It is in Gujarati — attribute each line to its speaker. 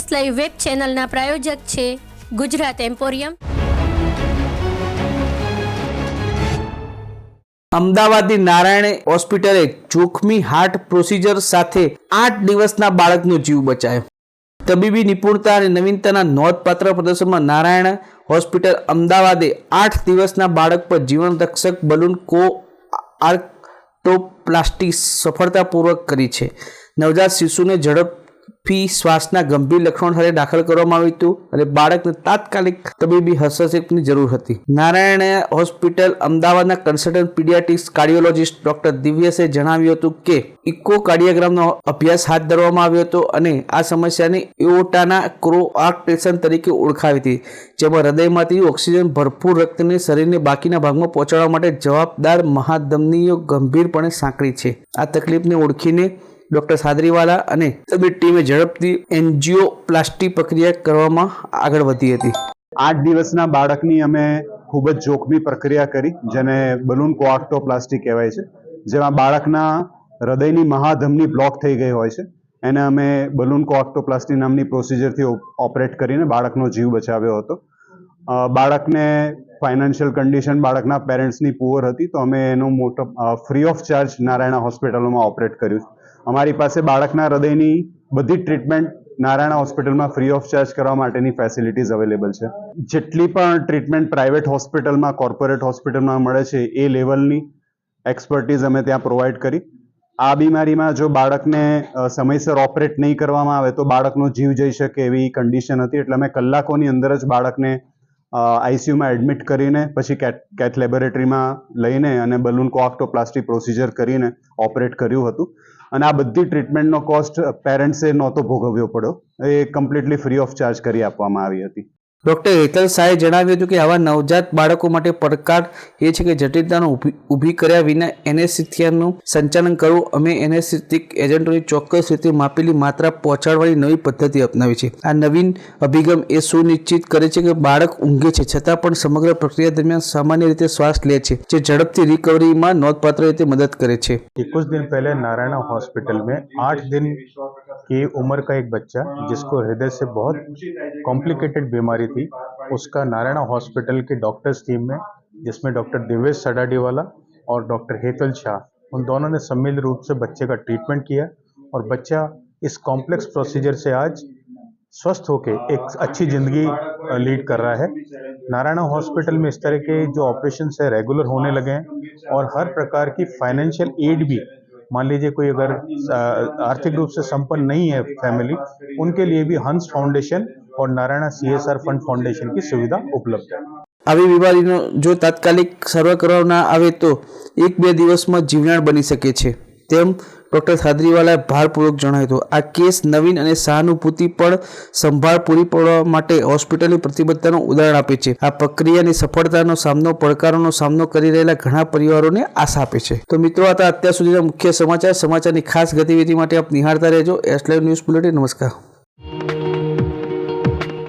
Speaker 1: ન્યૂઝ લાઈવ વેબ ચેનલના પ્રાયોજક છે ગુજરાત એમ્પોરિયમ।
Speaker 2: અમદાવાદની નારાયણ હોસ્પિટલે જોખમી હાર્ટ પ્રોસિજર સાથે 8 દિવસના બાળકનો જીવ બચાવ્યો। તબીબી નિપુણતા અને નવીનતાના નોંધપાત્ર પ્રદર્શનમાં નારાયણ હોસ્પિટલ અમદાવાદે 8 દિવસના બાળક પર જીવનરક્ષક બલૂન કોઆર્ક્ટોપ્લાસ્ટી સફળતાપૂર્વક કરી છે। નવજાત શિશુને ઝડપથી શ્વાસના ગંભીર લક્ષણો સાથે દાખલ કરવામાં આવ્યું હતું અને બાળકને તાત્કાલિક તબીબી હસ્તક્ષેપની જરૂર હતી। નારાયણ હોસ્પિટલ અમદાવાદના કન્સલ્ટન્ટ પીડિયાટ્રિક્સ કાર્ડિયોલોજિસ્ટ ડોક્ટર દિવ્યેશે જણાવ્યું હતું કે ઇકોકાર્ડિયોગ્રામનો અભ્યાસ હાથ ધરવામાં આવ્યો હતો અને આ સમસ્યાને એઓર્ટાના કોઆર્ક્ટેશન તરીકે ઓળખાવી હતી, જેમાં હૃદયમાંથી ઓક્સિજન ભરપૂર રક્તને શરીરના બાકીના ભાગમાં પહોંચાડવા માટે જવાબદાર મહાધમનીઓ ગંભીરપણે સાંકળી છે। આ તકલીફને ઓળખીને ડોક્ટર સાદરીવાલા અને તબીબી ટીમે ઝડપથી એન્જિયોપ્લાસ્ટી પ્રક્રિયા કરવામાં આગળ વધી હતી।
Speaker 3: 8 દિવસના બાળકની અમે ખૂબ જ જોખમી પ્રક્રિયા કરી, જેને બલૂન કોઆર્ક્ટોપ્લાસ્ટી કહેવાય છે, જેમાં બાળકના હૃદયની મહાધમની બ્લોક થઈ ગઈ હોય છે। એને અમે બલૂન કોઆર્ક્ટોપ્લાસ્ટી નામની પ્રોસિજરથી ઓપરેટ કરીને બાળકનો જીવ બચાવ્યો હતો। બાળકને ફાઇનાન્શિયલ કન્ડિશન બાળકના પેરેન્ટ્સની પુઅર હતી, તો અમે એનું મોટો ફ્રી ઓફ ચાર્જ નારાયણ હોસ્પિટલમાં ઓપરેટ કર્યું। અમારી પાસે બાળકના હૃદયની બધી ટ્રીટમેન્ટ નારાયણ હોસ્પિટલમાં ફ્રી ઓફ ચાર્જ કરવા માટેની ફેસિલિટીઝ અવેલેબલ છે। જેટલી પણ ટ્રીટમેન્ટ પ્રાઇવેટ હોસ્પિટલમાં, કોર્પોરેટ હોસ્પિટલમાં મળે છે, એ લેવલની એક્સપર્ટીઝ અમે ત્યાં પ્રોવાઈડ કરી। આ બીમારીમાં જો બાળકને સમયસર ઓપરેટ નહીં કરવામાં આવે તો બાળકનો જીવ જઈ શકે એવી કન્ડિશન હતી, એટલે અમે કલાકોની અંદર જ બાળકને આઈસીયુમાં એડમિટ કરીને પછી કેથ લેબોરેટરીમાં લઈને અને બલૂન કોઆર્ક્ટોપ્લાસ્ટી પ્રોસિજર કરીને ઓપરેટ કર્યું હતું। અને આ બધી ટ્રીટમેન્ટનો કોસ્ટ પેરેન્ટ્સે નહોતો ભોગવ્યો પડ્યો, એ કમ્પ્લીટલી ફ્રી ઓફ ચાર્જ કરી આપવામાં આવી હતી।
Speaker 2: ડોક્ટર હેતલ શાહે જણાવ્યું હતું કે આવા નવજાત બાળકો માટે પડકાર એ છે કે જટિલતાનો ઊભી કર્યા વિના એનેસ્થેસિયાનું સંચાલન કરવું। અમે એનેસ્થેટિક એજન્ટોની ચોક્કસ રીતે માપેલી માત્રા પહોંચાડવાની નવી પદ્ધતિ અપનાવી છે। આ નવીન અભિગમ એ સુનિશ્ચિત કરે છે કે બાળક ઊંઘે છે છતાં પણ સમગ્ર પ્રક્રિયા દરમિયાન સામાન્ય રીતે શ્વાસ લે છે, જે ઝડપથી રિકવરીમાં નોંધપાત્ર રીતે મદદ કરે છે।
Speaker 4: कुछ दिन पहले नारायण हॉस्पिटल में 8 दिन की उम्र का एक बच्चा जिसको हृदय से बहुत कॉम्प्लिकेटेड बीमारी थी, उसका नारायण हॉस्पिटल की डॉक्टर्स टीम में, जिसमें डॉक्टर दिव्येश सडाडीवाला और डॉक्टर हेतल शाह, उन दोनों ने सम्मिलित रूप से बच्चे का ट्रीटमेंट किया और बच्चा इस कॉम्प्लेक्स प्रोसीजर से आज स्वस्थ होकर एक अच्छी ज़िंदगी लीड कर रहा है। नारायण हॉस्पिटल में इस तरह के जो ऑपरेशन है रेगुलर होने लगे हैं और हर प्रकार की फाइनेंशियल एड भी, मान लीजिए कोई अगर आर्थिक रूप से संपन्न नहीं है फैमिली, उनके लिए भी हंस फाउंडेशन और नारायण CSR फंड फाउंडेशन की सुविधा उपलब्ध है।
Speaker 2: આવી બીમારીનો જો તાત્કાલિક સારવાર કરવામાં ના આવે તો 1-2 દિવસમાં જીવલેણ બની શકે છે, તેમ ડોક્ટર સાદરીવાલાએ ભારપૂર્વક જણાવ્યું હતું। આ કેસ નવીન અને સહાનુભૂતિ પણ સંભાળ પૂરી પાડવા માટે હોસ્પિટલની પ્રતિબદ્ધતાનું ઉદાહરણ આપે છે। આ પ્રક્રિયાની સફળતાનો સામનો પડકારોનો સામનો કરી રહેલા ઘણા પરિવારોને આશા આપે છે। તો મિત્રો, આ હતા અત્યાર સુધીના મુખ્ય સમાચારની ખાસ ગતિવિધિ માટે આપ નિહાળતા રહેજો એસ લાઈવ ન્યૂઝ બુલેટિન। નમસ્કાર।